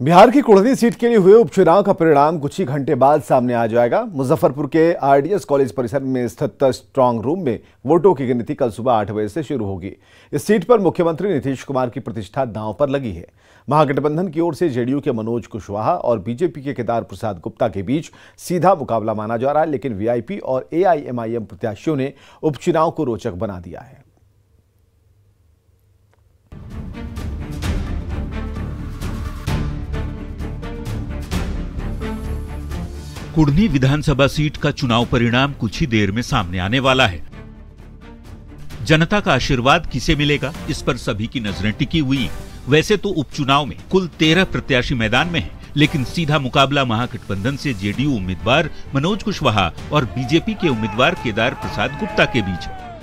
बिहार की कुढ़नी सीट के लिए हुए उपचुनाव का परिणाम कुछ ही घंटे बाद सामने आ जाएगा। मुजफ्फरपुर के आरडीएस कॉलेज परिसर में स्थित स्ट्रांग रूम में वोटों की गिनती कल सुबह 8 बजे से शुरू होगी। इस सीट पर मुख्यमंत्री नीतीश कुमार की प्रतिष्ठा दांव पर लगी है। महागठबंधन की ओर से जेडीयू के मनोज कुशवाहा और बीजेपी के केदार प्रसाद गुप्ता के बीच सीधा मुकाबला माना जा रहा है, लेकिन वीआईपी और एआईएमआईएम प्रत्याशियों ने उपचुनाव को रोचक बना दिया है। कुढ़नी विधानसभा सीट का चुनाव परिणाम कुछ ही देर में सामने आने वाला है। जनता का आशीर्वाद किसे मिलेगा, इस पर सभी की नजरें टिकी हुई। वैसे तो उपचुनाव में कुल 13 प्रत्याशी मैदान में हैं, लेकिन सीधा मुकाबला महागठबंधन से जेडीयू उम्मीदवार मनोज कुशवाहा और बीजेपी के उम्मीदवार केदार प्रसाद गुप्ता के बीच है।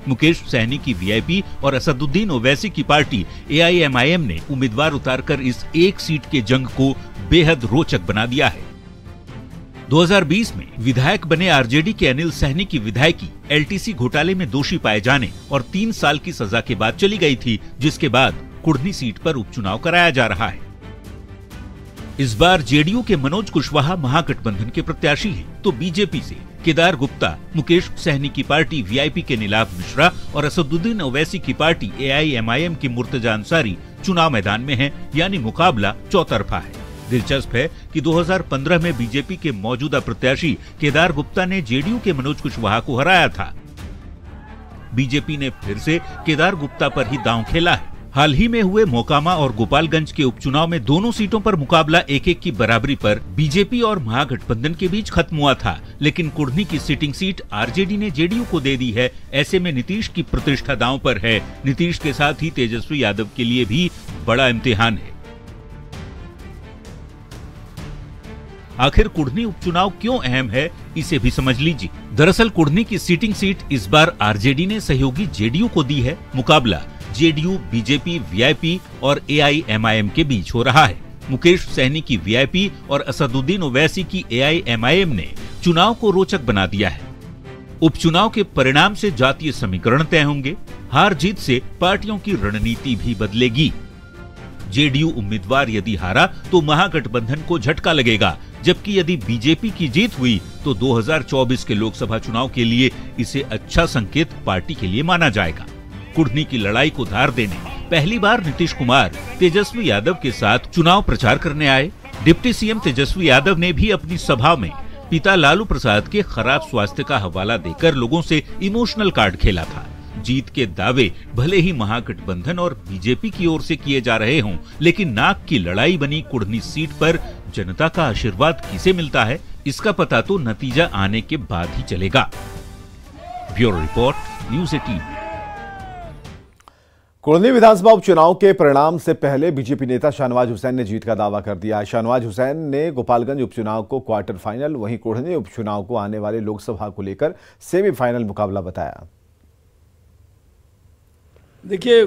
मुकेश सहनी की वीआईपी और असदुद्दीन ओवैसी की पार्टी एआईएमआईएम ने उम्मीदवार उतारकर इस एक सीट के जंग को बेहद रोचक बना दिया है। 2020 में विधायक बने आरजेडी के अनिल सहनी की विधायकी एलटीसी घोटाले में दोषी पाए जाने और 3 साल की सजा के बाद चली गई थी, जिसके बाद कुढ़नी सीट पर उपचुनाव कराया जा रहा है। इस बार जेडीयू के मनोज कुशवाहा महागठबंधन के प्रत्याशी हैं, तो बीजेपी से केदार गुप्ता, मुकेश सहनी की पार्टी वीआईपी के नीलाभ मिश्रा और असदुद्दीन ओवैसी की पार्टी एआईएमआईएम की मुर्तजा अंसारी चुनाव मैदान में है, यानी मुकाबला चौतरफा है। दिलचस्प है कि 2015 में बीजेपी के मौजूदा प्रत्याशी केदार गुप्ता ने जेडीयू के मनोज कुशवाहा को हराया था। बीजेपी ने फिर से केदार गुप्ता पर ही दांव खेला है। हाल ही में हुए मोकामा और गोपालगंज के उपचुनाव में दोनों सीटों पर मुकाबला 1-1 की बराबरी पर बीजेपी और महागठबंधन के बीच खत्म हुआ था, लेकिन कुढ़नी की सिटिंग सीट आरजेडी ने जेडीयू को दे दी है। ऐसे में नीतीश की प्रतिष्ठा दांव पर है। नीतीश के साथ ही तेजस्वी यादव के लिए भी बड़ा इम्तिहान है। आखिर कुढ़नी उपचुनाव क्यों अहम है, इसे भी समझ लीजिए। दरअसल कुढ़नी की सीटिंग सीट इस बार आरजेडी ने सहयोगी जेडीयू को दी है। मुकाबला जेडीयू, बीजेपी, वीआईपी और एआईएमआईएम के बीच हो रहा है। मुकेश सहनी की वीआईपी और असदुद्दीन ओवैसी की एआईएमआईएम ने चुनाव को रोचक बना दिया है। उपचुनाव के परिणाम से जातीय समीकरण तय होंगे। हार जीत से पार्टियों की रणनीति भी बदलेगी। जेडीयू उम्मीदवार यदि हारा तो महागठबंधन को झटका लगेगा, जबकि यदि बीजेपी की जीत हुई तो 2024 के लोकसभा चुनाव के लिए इसे अच्छा संकेत पार्टी के लिए माना जाएगा। कुढ़नी की लड़ाई को धार देने पहली बार नीतीश कुमार तेजस्वी यादव के साथ चुनाव प्रचार करने आए। डिप्टी सीएम तेजस्वी यादव ने भी अपनी सभा में पिता लालू प्रसाद के खराब स्वास्थ्य का हवाला देकर लोगों से इमोशनल कार्ड खेला था। जीत के दावे भले ही महागठबंधन और बीजेपी की ओर से किए जा रहे हों, लेकिन नाक की लड़ाई बनी कुढ़नी सीट पर जनता का आशीर्वाद किसे मिलता है, इसका पता तो नतीजा आने के बाद ही चलेगा। Bureau report, news 18। कुढ़नी विधानसभा उपचुनाव के परिणाम से पहले बीजेपी नेता शाहनवाज हुसैन ने जीत का दावा कर दिया। शाहनवाज हुसैन ने गोपालगंज उपचुनाव को क्वार्टर फाइनल, वहीं कुढ़नी उपचुनाव को आने वाले लोकसभा को लेकर सेमीफाइनल मुकाबला बताया। देखिए,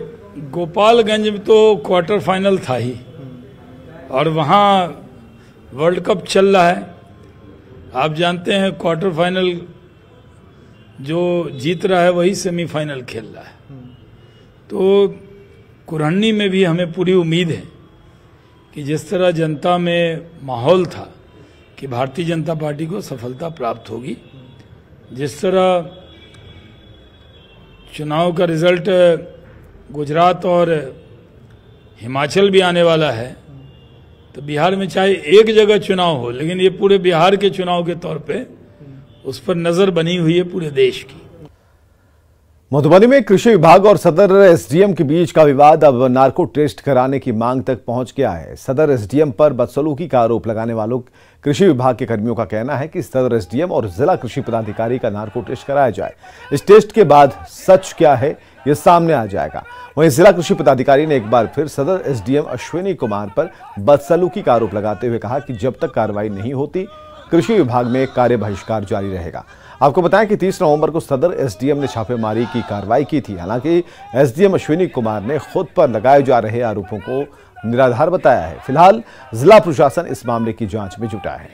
गोपालगंज में तो क्वार्टर फाइनल था ही, और वहाँ वर्ल्ड कप चल रहा है। आप जानते हैं क्वार्टर फाइनल जो जीत रहा है वही सेमीफाइनल खेल रहा है। तो कुढ़नी में भी हमें पूरी उम्मीद है कि जिस तरह जनता में माहौल था कि भारतीय जनता पार्टी को सफलता प्राप्त होगी, जिस तरह चुनाव का रिजल्ट गुजरात और हिमाचल भी आने वाला है, तो बिहार में चाहे एक जगह चुनाव हो, लेकिन ये पूरे बिहार के चुनाव के तौर पे उस पर नजर बनी हुई है पूरे देश की। मधुबनी में कृषि विभाग और सदर एसडीएम के बीच का विवाद अब नार्को टेस्ट कराने की मांग तक पहुंच गया है। सदर एसडीएम पर बदसलूकी का आरोप लगाने वालों कृषि विभाग के कर्मियों का कहना है कि सदर एसडीएम और जिला कृषि पदाधिकारी का नार्को टेस्ट कराया जाए। इस टेस्ट के बाद सच क्या है ये सामने आ जाएगा। वहीं जिला कृषि पदाधिकारी ने एक बार फिर सदर एसडीएम अश्विनी कुमार पर बदसलूकी का आरोप लगाते हुए कहा कि जब तक कार्रवाई नहीं होती कृषि विभाग में कार्य बहिष्कार जारी रहेगा। आपको बताएं कि 30 नवंबर को सदर एसडीएम ने छापेमारी की कार्रवाई की थी। हालांकि एसडीएम अश्विनी कुमार ने खुद पर लगाए जा रहे आरोपों को निराधार बताया है। फिलहाल जिला प्रशासन इस मामले की जांच में जुटा है।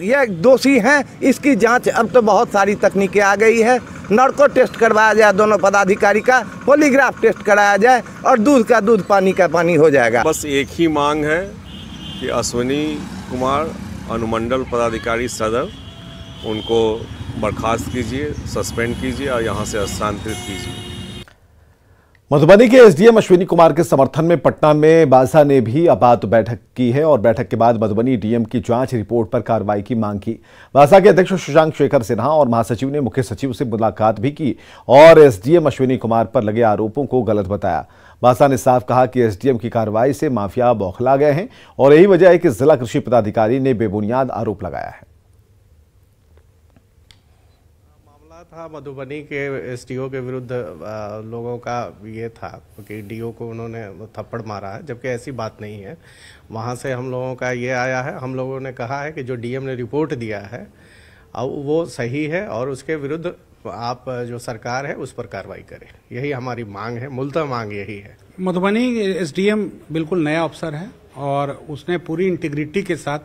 ये दोषी हैं, इसकी जांच अब तो बहुत सारी तकनीकें आ गई है। नार्को टेस्ट करवाया जाए दोनों पदाधिकारी का, पॉलीग्राफ टेस्ट कराया जाए और दूध का दूध, पानी का पानी हो जाएगा। बस एक ही मांग है कि अश्विनी कुमार अनुमंडल पदाधिकारी सदर, उनको बर्खास्त कीजिए, सस्पेंड कीजिए और यहाँ से स्थानांतरित कीजिए। मधुबनी के एसडीएम अश्विनी कुमार के समर्थन में पटना में बासा ने भी आपात बैठक की है और बैठक के बाद मधुबनी डीएम की जांच रिपोर्ट पर कार्रवाई की मांग की। बासा के अध्यक्ष शशांक शेखर सिन्हा और महासचिव ने मुख्य सचिव से मुलाकात भी की और एसडीएम अश्विनी कुमार पर लगे आरोपों को गलत बताया। बासा ने साफ कहा कि एसडीएम की कार्रवाई से माफिया बौखला गए हैं और यही वजह है कि जिला कृषि पदाधिकारी ने बेबुनियाद आरोप लगाया है। था मधुबनी के एसडीओ के विरुद्ध लोगों का ये था कि डीओ को उन्होंने थप्पड़ मारा है, जबकि ऐसी बात नहीं है। वहाँ से हम लोगों का ये आया है, हम लोगों ने कहा है कि जो डीएम ने रिपोर्ट दिया है अब वो सही है और उसके विरुद्ध आप जो सरकार है उस पर कार्रवाई करें, यही हमारी मांग है, मूलतः मांग यही है। मधुबनी एसडीएम बिल्कुल नया अफसर है और उसने पूरी इंटीग्रिटी के साथ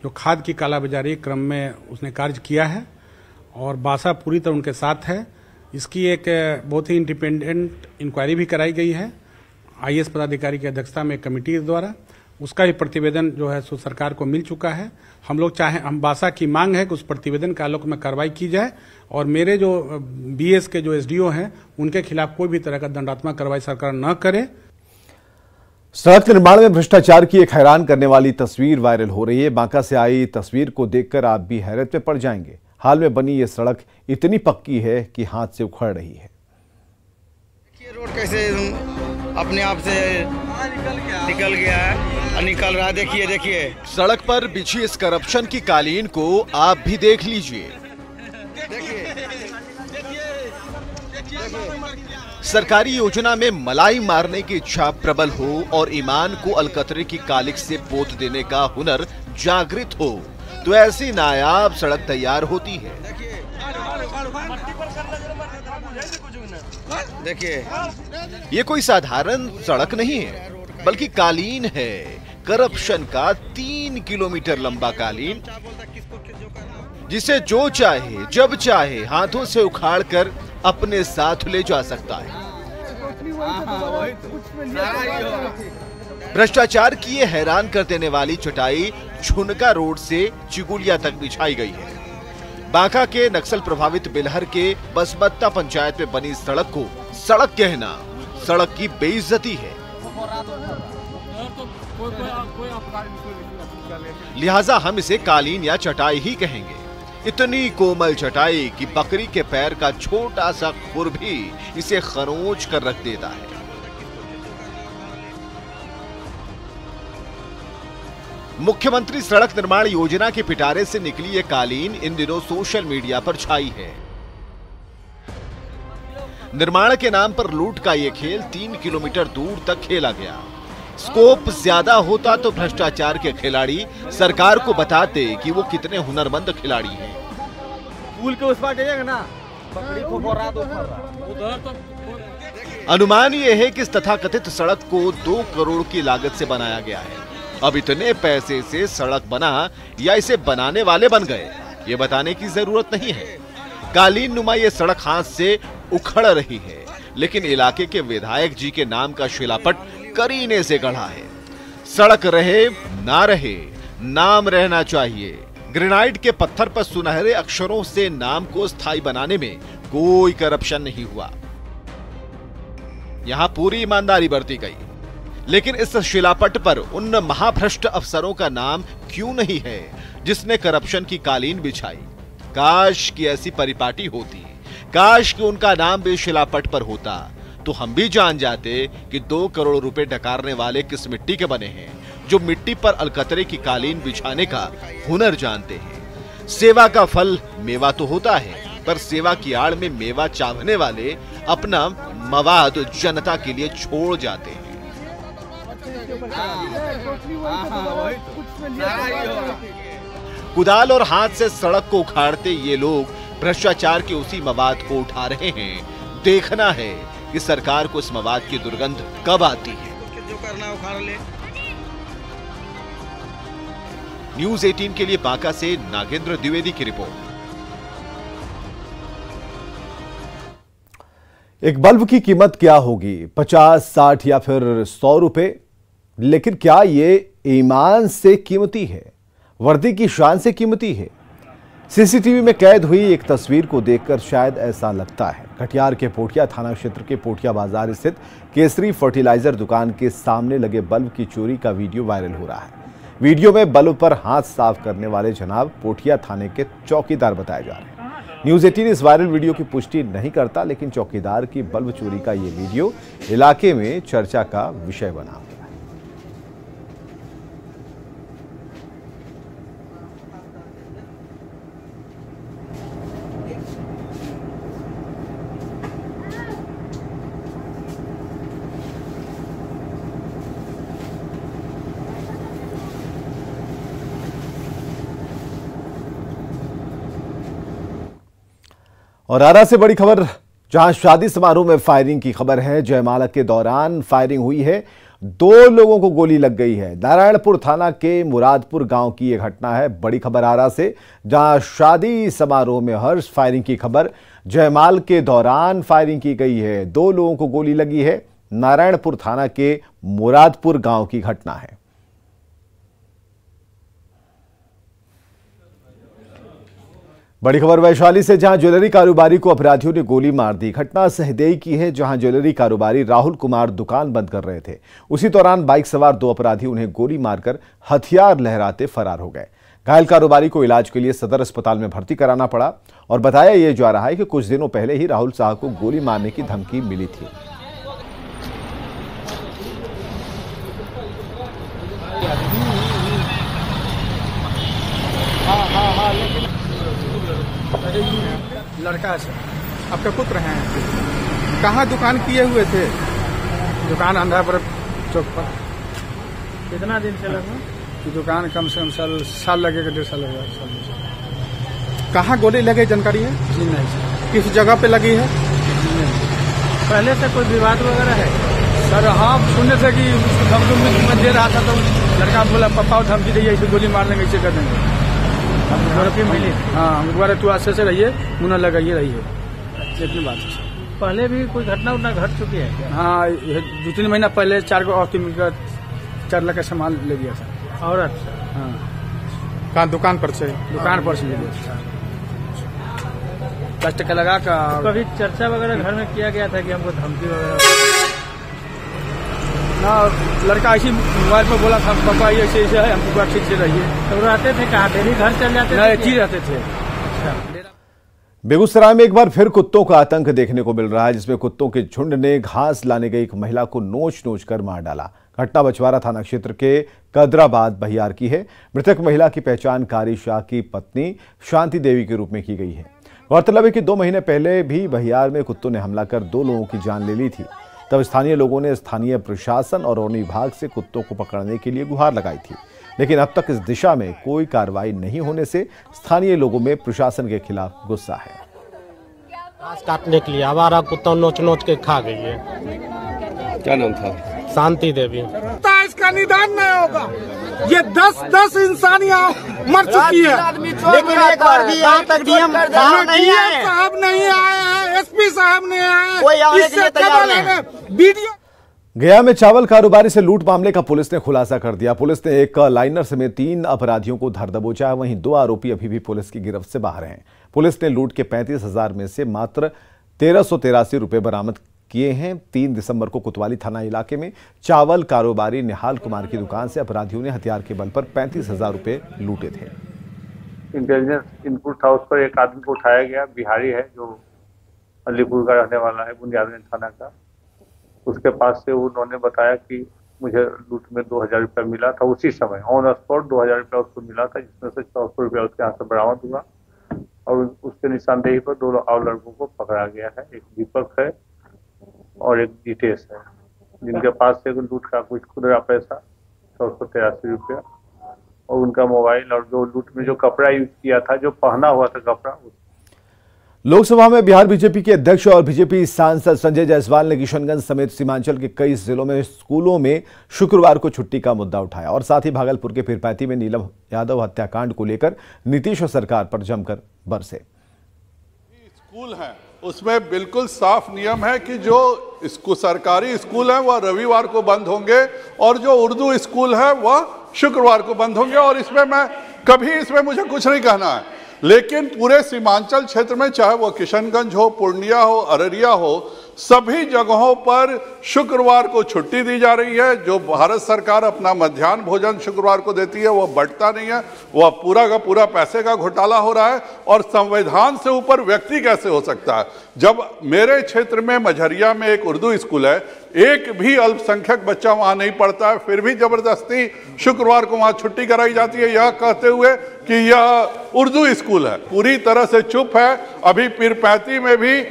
जो खाद की कालाबाजारी क्रम में उसने कार्य किया है और बासा पूरी तरह उनके साथ है। इसकी एक बहुत ही इंडिपेंडेंट इंक्वायरी भी कराई गई है आईएएस पदाधिकारी की अध्यक्षता में कमेटी द्वारा। उसका भी प्रतिवेदन जो है सो सरकार को मिल चुका है। हम बासा की मांग है कि उस प्रतिवेदन के आलोक में कार्रवाई की जाए और मेरे जो बीएस के जो एसडीओ हैं उनके खिलाफ कोई भी तरह का दंडात्मक कार्रवाई सरकार न करे। सड़क निर्माण में भ्रष्टाचार की एक हैरान करने वाली तस्वीर वायरल हो रही है। बांका से आई तस्वीर को देखकर आप भी हैरत में पड़ जाएंगे। हाल में बनी ये सड़क इतनी पक्की है कि हाथ से उखड़ रही है। ये रोड कैसे अपने आप से निकल गया है, निकल रहा है। देखिए सड़क पर बिछी इस करप्शन की कालीन को आप भी देख लीजिए। सरकारी योजना में मलाई मारने की इच्छा प्रबल हो और ईमान को अलकतरे की कालिक से पोत देने का हुनर जागृत हो तो ऐसी नायाब सड़क तैयार होती है। देखिए ये कोई साधारण सड़क नहीं है बल्कि कालीन है, करप्शन का 3 किलोमीटर लंबा कालीन, जिसे जो चाहे जब चाहे हाथों से उखाड़कर अपने साथ ले जा सकता है। भ्रष्टाचार की ये हैरान कर देने वाली चटाई झुनका रोड से चिगुलिया तक बिछाई गई है। बांका के नक्सल प्रभावित बिलहर के बसबत्ता पंचायत में बनी सड़क को सड़क कहना सड़क की बेइज्जती है। लिहाजा हम इसे कालीन या चटाई ही कहेंगे। इतनी कोमल चटाई कि बकरी के पैर का छोटा सा खुर भी इसे खरोंच कर रख देता है। मुख्यमंत्री सड़क निर्माण योजना के पिटारे से निकली ये कालीन इन दिनों सोशल मीडिया पर छाई है। निर्माण के नाम पर लूट का ये खेल 3 किलोमीटर दूर तक खेला गया। स्कोप ज्यादा होता तो भ्रष्टाचार के खिलाड़ी सरकार को बताते कि वो कितने हुनरमंद खिलाड़ी हैं। पुल के उस पार जाएगा ना, अनुमान ये है कि इस तथाकथित सड़क को 2 करोड़ की लागत से बनाया गया है। अब इतने पैसे से सड़क बना या इसे बनाने वाले बन गए, ये बताने की जरूरत नहीं है। कालीन नुमा ये सड़क हाथ से उखड़ रही है, लेकिन इलाके के विधायक जी के नाम का शिलापट करीने से गढ़ा है। सड़क रहे ना रहे, नाम रहना चाहिए। ग्रेनाइट के पत्थर पर सुनहरे अक्षरों से नाम को स्थायी बनाने में कोई करप्शन नहीं हुआ। यहां पूरी ईमानदारी बरती गई, लेकिन इस शिलापट पर उन महाभ्रष्ट अफसरों का नाम क्यों नहीं है जिसने करप्शन की कालीन बिछाई। काश की ऐसी परिपाटी होती, काश कि उनका नाम भी शिलापट पर होता, तो हम भी जान जाते कि 2 करोड़ रुपए डकारने वाले किस मिट्टी के बने हैं, जो मिट्टी पर अलकतरे की कालीन बिछाने का हुनर जानते हैं। सेवा का फल मेवा तो होता है, पर सेवा की आड़ में मेवा चाहने वाले अपना मवाद जनता के लिए छोड़ जाते हैं। कुदाल और हाथ से सड़क को उखाड़ते ये लोग भ्रष्टाचार के उसी मवाद को उठा रहे हैं। देखना है कि सरकार को इस मवाद की दुर्गंध कब आती है। जो करना उखाड़ ले। न्यूज 18 के लिए बांका से नागेंद्र द्विवेदी की रिपोर्ट। एक बल्ब की कीमत क्या होगी, 50, 60 या फिर 100 रुपए? लेकिन क्या ये ईमान से कीमती है, वर्दी की शान से कीमती है? सीसीटीवी में कैद हुई एक तस्वीर को देखकर शायद ऐसा लगता है। कटिहार के पोठिया थाना क्षेत्र के पोठिया बाजार स्थित केसरी फर्टिलाइजर दुकान के सामने लगे बल्ब की चोरी का वीडियो वायरल हो रहा है। वीडियो में बल्ब पर हाथ साफ करने वाले जनाब पोठिया थाने के चौकीदार बताए जा रहे हैं। न्यूज 18 इस वायरल वीडियो की पुष्टि नहीं करता, लेकिन चौकीदार की बल्ब चोरी का ये वीडियो इलाके में चर्चा का विषय बना। और आरा से बड़ी खबर, जहां शादी समारोह में फायरिंग की खबर है। जयमाला के दौरान फायरिंग हुई है, 2 लोगों को गोली लग गई है। नारायणपुर थाना के मुरादपुर गांव की यह घटना है। बड़ी खबर आरा से, जहां शादी समारोह में हर्ष फायरिंग की खबर। जयमाल के दौरान फायरिंग की गई है, 2 लोगों को गोली लगी है। नारायणपुर थाना के मुरादपुर गांव की घटना है। बड़ी खबर वैशाली से, जहां ज्वेलरी कारोबारी को अपराधियों ने गोली मार दी। घटना सहदेई की है, जहां ज्वेलरी कारोबारी राहुल कुमार दुकान बंद कर रहे थे। उसी दौरान बाइक सवार 2 अपराधी उन्हें गोली मारकर हथियार लहराते फरार हो गए। घायल कारोबारी को इलाज के लिए सदर अस्पताल में भर्ती कराना पड़ा और बताया यह जा रहा है कि कुछ दिनों पहले ही राहुल साहब को गोली मारने की धमकी मिली थी। लड़का है आपके पुत्र हैं, कहाँ दुकान किए हुए थे? दुकान अंधापुर चौक पर। कितना दिन से लगा? दुकान कम से कम साल लगेगा, 1.5 साल लगेगा। कहाँ गोली लगे जानकारी है? जी नहीं। किस जगह पे लगी है? पहले से कोई विवाद वगैरह है? सर हाँ, सुनने से कि धमकी दे रहा था, तो लड़का बोला पापा धमकी दी इसे गोली मार देंगे, इसे कर देंगे। मिली? हाँ, हम दोबारा तू अच्छे से रहिए, मुना लगाइए रहिए, इतनी बात है। पहले भी कोई घटना उतना घट चुकी है? हाँ, 2-3 महीना पहले 4 को औरतें मिलकर 4 लाख का सामान ले गया था। और अच्छा, हाँ, कहाँ? दुकान पर से ले गया था। 10 टका लगा कर। कभी चर्चा वगैरह घर में किया गया था कि हमको धमकी वगैरह? ना, लड़का ऐसी मोबाइल पर बोला था पापा ये ऐसे है, हमको ठीक से रहिए। तो रहते थे कहाँ? डेली घर चल जाते थे? नहीं, रहते थे। बेगूसराय में एक बार फिर कुत्तों का आतंक देखने को मिल रहा है, जिसमें कुत्तों के झुंड ने घास लाने गई एक महिला को नोच कर मार डाला। घटना बछवारा थाना क्षेत्र के कदराबाद बहियार की है। मृतक महिला की पहचान कारी शाह की पत्नी शांति देवी के रूप में की गई है। गौरतलब है कि 2 महीने पहले भी बहियार में कुत्तों ने हमला कर 2 लोगों की जान ले ली थी। तब स्थानीय लोगों ने स्थानीय प्रशासन और वन विभाग से कुत्तों को पकड़ने के लिए गुहार लगाई थी, लेकिन अब तक इस दिशा में कोई कार्रवाई नहीं होने से स्थानीय लोगों में प्रशासन के खिलाफ गुस्सा है। घास काटने के लिए आवारा कुत्ता नोच के खा गई है। क्या नाम था? शांति देवी। इसका निदान नहीं होगा, ये 10 इंसानियां मर चुकी है, लेकिन एक बार भी यहाँ तक डीएम साहब नहीं आए हैं, एसपी साहब नहीं आए, कोई आने के लिए तैयार नहीं। वीडियो गया में चावल कारोबारी से लूट मामले का पुलिस ने खुलासा कर दिया। पुलिस ने एक लाइनर समेत 3 अपराधियों को धर दबोचा है। वहीं 2 आरोपी अभी भी पुलिस की गिरफ्त से बाहर हैं। पुलिस ने लूट के 35,000 में से मात्र 1383 रुपए बरामद किए हैं। 3 दिसंबर को कोतवाली थाना इलाके में चावल कारोबारी निहाल कुमार की दुकान से अपराधियों ने हथियार के बल पर 35,000 रुपए लूटे थे। इंटेलिजेंस इनपुट था, उस पर एक आदमी को उठाया गया, बिहारी है जो अलीपुर का रहने वाला है, बुनियादगंज थाना का। उसके पास से उन्होंने बताया कि मुझे लूट में 2,000 रुपया मिला था। उसी समय ऑन स्पॉट 2,000 रुपया उसको मिला था, जिसमें से 400 रुपया उसके हाथ से बरामद हुआ और उसके निशानदेही पर 2 और लड़कों को पकड़ा गया है। एक दीपक है और एक जितेश है, जिनके पास से लूट का कुछ खुदरा पैसा 483 रुपया और उनका मोबाइल और जो लूट में जो कपड़ा यूज किया था, जो पहना हुआ था कपड़ा। लोकसभा में बिहार बीजेपी के अध्यक्ष और बीजेपी सांसद संजय जायसवाल ने किशनगंज समेत सीमांचल के कई जिलों में स्कूलों में शुक्रवार को छुट्टी का मुद्दा उठाया और साथ ही भागलपुर के पीरपैंती में नीलम यादव हत्याकांड को लेकर नीतीश सरकार पर जमकर बरसे। स्कूल हैं उसमें बिल्कुल साफ नियम है कि जो सरकारी स्कूल हैं वह रविवार को बंद होंगे और जो उर्दू स्कूल है वह शुक्रवार को बंद होंगे। और इसमें मुझे कुछ नहीं कहना है, लेकिन पूरे सीमांचल क्षेत्र में चाहे वो किशनगंज हो, पूर्णिया हो, अररिया हो, सभी जगहों पर शुक्रवार को छुट्टी दी जा रही है। जो भारत सरकार अपना मध्याह्न भोजन शुक्रवार को देती है वह बंटता नहीं है, वह पूरा का पूरा पैसे का घोटाला हो रहा है। और संविधान से ऊपर व्यक्ति कैसे हो सकता है? जब मेरे क्षेत्र में मझरिया में एक उर्दू स्कूल है, एक भी अल्पसंख्यक बच्चा वहां नहीं पढ़ता है, फिर भी जबरदस्ती शुक्रवार को वहां छुट्टी कराई जाती है, यह कहते हुए कि यह उर्दू स्कूल है। पूरी तरह से चुप है। अभी पीरपैंती में भी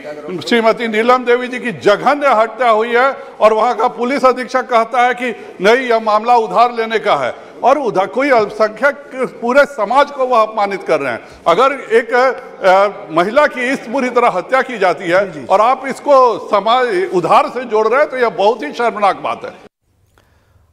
श्रीमती नीलम देवी जी की जघन्य हत्या हुई है और वहां का पुलिस अधीक्षक कहता है कि नहीं, यह मामला उधार लेने का है। और उधर कोई अल्पसंख्यक पूरे समाज को वह अपमानित कर रहे हैं। अगर एक महिला की इस बुरी तरह हत्या की जाती है और आप इसको समाज उधार से जोड़ रहे हैं तो यह बहुत ही शर्मनाक बात है।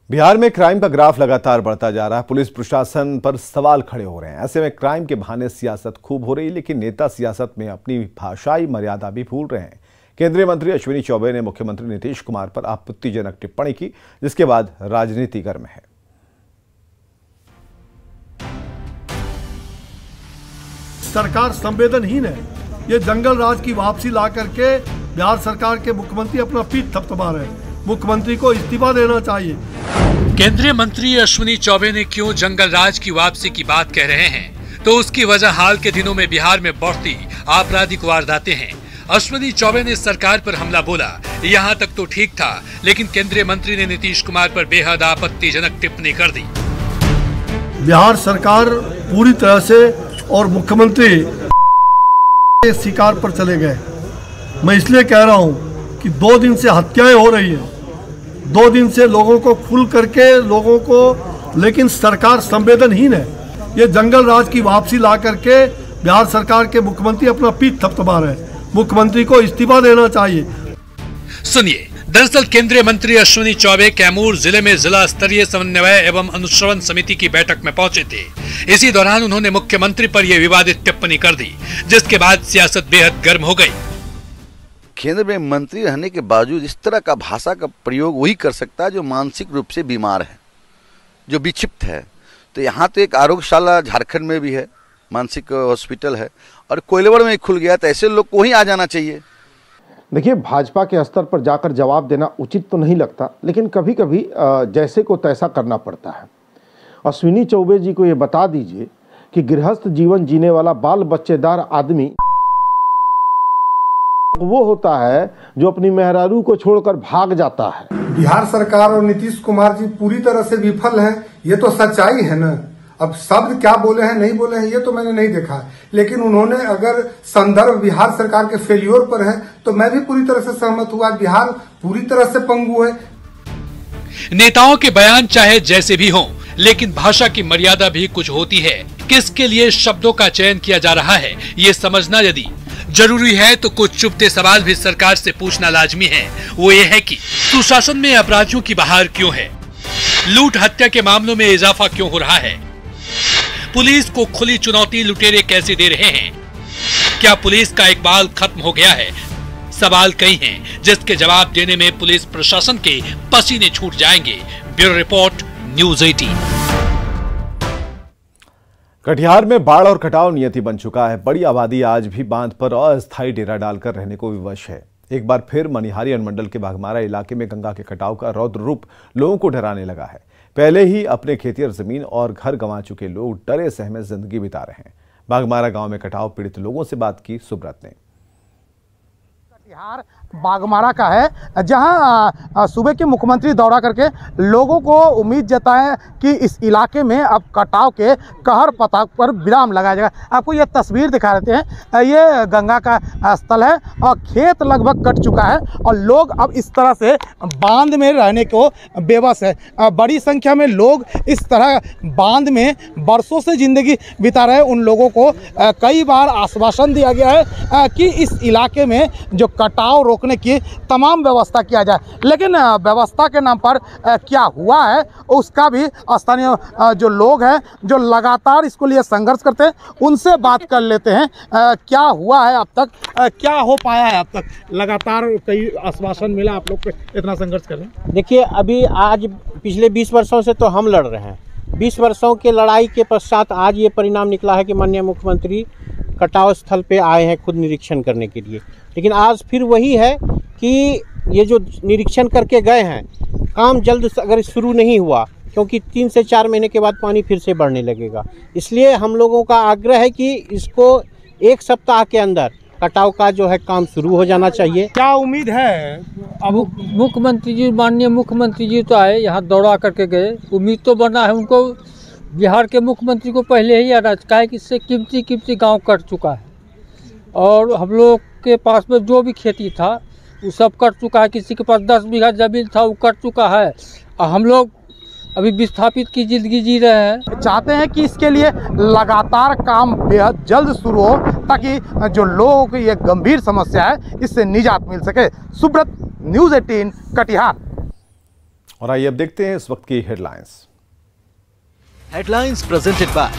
बिहार में क्राइम का ग्राफ लगातार बढ़ता जा रहा है। पुलिस प्रशासन पर सवाल खड़े हो रहे हैं। ऐसे में क्राइम के बहाने सियासत खूब हो रही है, लेकिन नेता सियासत में अपनी भाषाई मर्यादा भी भूल रहे हैं। केंद्रीय मंत्री अश्विनी चौबे ने मुख्यमंत्री नीतीश कुमार पर आपत्तिजनक टिप्पणी की, जिसके बाद राजनीति गर्म है। सरकार संवेदनहीन है। ये जंगल राज की वापसी ला करके बिहार सरकार के मुख्यमंत्री अपना पीठ थपथपा रहे हैं। मुख्यमंत्री को इस्तीफा देना चाहिए। केंद्रीय मंत्री अश्विनी चौबे ने क्यों जंगल राज की वापसी की बात कह रहे हैं, तो उसकी वजह हाल के दिनों में बिहार में बढ़ती आपराधिक वारदातें हैं। अश्विनी चौबे ने सरकार पर हमला बोला, यहाँ तक तो ठीक था, लेकिन केंद्रीय मंत्री ने नीतीश कुमार पर बेहद आपत्तिजनक टिप्पणी कर दी। बिहार सरकार पूरी तरह से और मुख्यमंत्री शिकार पर चले गए। मैं इसलिए कह रहा हूँ कि 2 दिन से हत्याएं हो रही है, 2 दिन से लोगों को खुल करके लेकिन सरकार संवेदनहीन है। ये जंगल राज की वापसी ला करके बिहार सरकार के मुख्यमंत्री अपना पीठ थपथपा रहे हैं। मुख्यमंत्री को इस्तीफा देना चाहिए। सुनिए, दरअसल केंद्रीय मंत्री अश्विनी चौबे कैमूर जिले में जिला स्तरीय समन्वय एवं अनुश्रवण समिति की बैठक में पहुंचे थे। इसी दौरान उन्होंने मुख्यमंत्री पर यह विवादित टिप्पणी कर दी, जिसके बाद सियासत बेहद गर्म हो गई। केंद्र में मंत्री रहने के बावजूद इस तरह का भाषा का प्रयोग वही कर सकता है जो मानसिक रूप से बीमार है, जो विक्षिप्त है। तो यहाँ तो एक आरोग्यशाला झारखंड में भी है, मानसिक हॉस्पिटल है, और कोइलवर में खुल गया, तो ऐसे लोग को ही आ जाना चाहिए। देखिए, भाजपा के स्तर पर जाकर जवाब देना उचित तो नहीं लगता, लेकिन कभी कभी जैसे को तैसा करना पड़ता है। अश्विनी चौबे जी को ये बता दीजिए कि गृहस्थ जीवन जीने वाला बाल बच्चेदार आदमी वो होता है जो अपनी मेहरारू को छोड़कर भाग जाता है। बिहार सरकार और नीतीश कुमार जी पूरी तरह से विफल हैं, ये तो सच्चाई है ना। अब शब्द क्या बोले हैं नहीं बोले हैं ये तो मैंने नहीं देखा, लेकिन उन्होंने अगर संदर्भ बिहार सरकार के फेल्योर पर है तो मैं भी पूरी तरह से सहमत हुआ। बिहार पूरी तरह से पंगु है। नेताओं के बयान चाहे जैसे भी हों, लेकिन भाषा की मर्यादा भी कुछ होती है। किसके लिए शब्दों का चयन किया जा रहा है, ये समझना यदि जरूरी है तो कुछ चुभते सवाल भी सरकार से पूछना लाजमी है। वो ये है कि सुशासन में अपराधियों की बहार क्यों है, लूट हत्या के मामलों में इजाफा क्यों हो रहा है, पुलिस को खुली चुनौती लुटेरे कैसे दे रहे हैं, क्या पुलिस का इकबाल खत्म हो गया है। सवाल कई हैं, जिसके जवाब देने में पुलिस प्रशासन के पसीने छूट जाएंगे। Bureau report, news 18। कटिहार में बाढ़ और कटाव नियति बन चुका है। बड़ी आबादी आज भी बांध पर अस्थायी डेरा डालकर रहने को विवश है। एक बार फिर मनिहारी अनुमंडल के बाघमारा इलाके में गंगा के कटाव का रौद्र रूप लोगों को डराने लगा है। पहले ही अपने खेतियर जमीन और घर गंवा चुके लोग डरे सहमे जिंदगी बिता रहे हैं। बाघमारा गांव में कटाव पीड़ित लोगों से बात की सुब्रत ने। बिहार बागमारा का है, जहां सुबह के मुख्यमंत्री दौरा करके लोगों को उम्मीद जताएं कि इस इलाके में अब कटाव के कहर पताक पर विराम लगाया जाएगा। आपको ये तस्वीर दिखा देते हैं, ये गंगा का स्थल है और खेत लगभग कट चुका है और लोग अब इस तरह से बांध में रहने को बेबस है। बड़ी संख्या में लोग इस तरह बांध में बरसों से ज़िंदगी बिता रहे। उन लोगों को कई बार आश्वासन दिया गया है कि इस इलाके में जो कटाव रोकने की तमाम व्यवस्था किया जाए, लेकिन व्यवस्था के नाम पर क्या हुआ है उसका भी स्थानीय जो लोग हैं जो लगातार इसको लिए संघर्ष करते हैं उनसे बात कर लेते हैं। क्या हुआ है अब तक, क्या हो पाया है अब तक? लगातार कई आश्वासन मिला, आप लोग पे इतना संघर्ष कर रहे हैं। देखिए, अभी आज पिछले 20 वर्षों से तो हम लड़ रहे हैं। 20 वर्षों के लड़ाई के पश्चात आज ये परिणाम निकला है कि माननीय मुख्यमंत्री कटाव स्थल पे आए हैं खुद निरीक्षण करने के लिए। लेकिन आज फिर वही है कि ये जो निरीक्षण करके गए हैं, काम जल्द अगर शुरू नहीं हुआ, क्योंकि 3 से 4 महीने के बाद पानी फिर से बढ़ने लगेगा। इसलिए हम लोगों का आग्रह है कि इसको 1 सप्ताह के अंदर कटाव का जो है काम शुरू हो जाना चाहिए। क्या उम्मीद है? अब मुख्यमंत्री जी, माननीय मुख्यमंत्री जी तो आए, यहाँ दौरा करके गए। उम्मीद तो बना है उनको, बिहार के मुख्यमंत्री को पहले ही याद आ है कि इससे कीमती गांव कट चुका है और हम लोग के पास में जो भी खेती था वो सब कट चुका है। किसी के पास 10 बीघा जमीन था वो कट चुका है और हम लोग अभी विस्थापित की जिंदगी जी रहे हैं। चाहते हैं कि इसके लिए लगातार काम बेहद जल्द शुरू हो ताकि जो लोगों की ये गंभीर समस्या है इससे निजात मिल सके। सुब्रत, न्यूज़ 18 कटिहार। और आइए अब देखते हैं इस वक्त की हेडलाइंस प्रेजेंटेड बाय